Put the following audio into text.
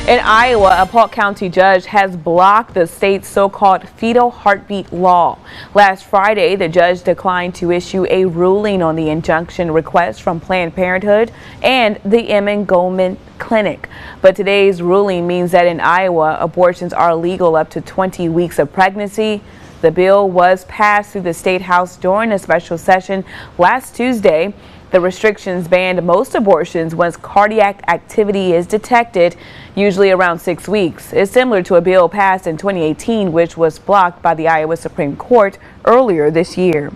In Iowa, a Polk County judge has blocked the state's so-called fetal heartbeat law. Last Friday, the judge declined to issue a ruling on the injunction request from Planned Parenthood and the Emmett Goldman Clinic. But today's ruling means that in Iowa, abortions are legal up to 20 weeks of pregnancy. The bill was passed through the State House during a special session last Tuesday. The restrictions banned most abortions once cardiac activity is detected, usually around 6 weeks. It's similar to a bill passed in 2018, which was blocked by the Iowa Supreme Court earlier this year.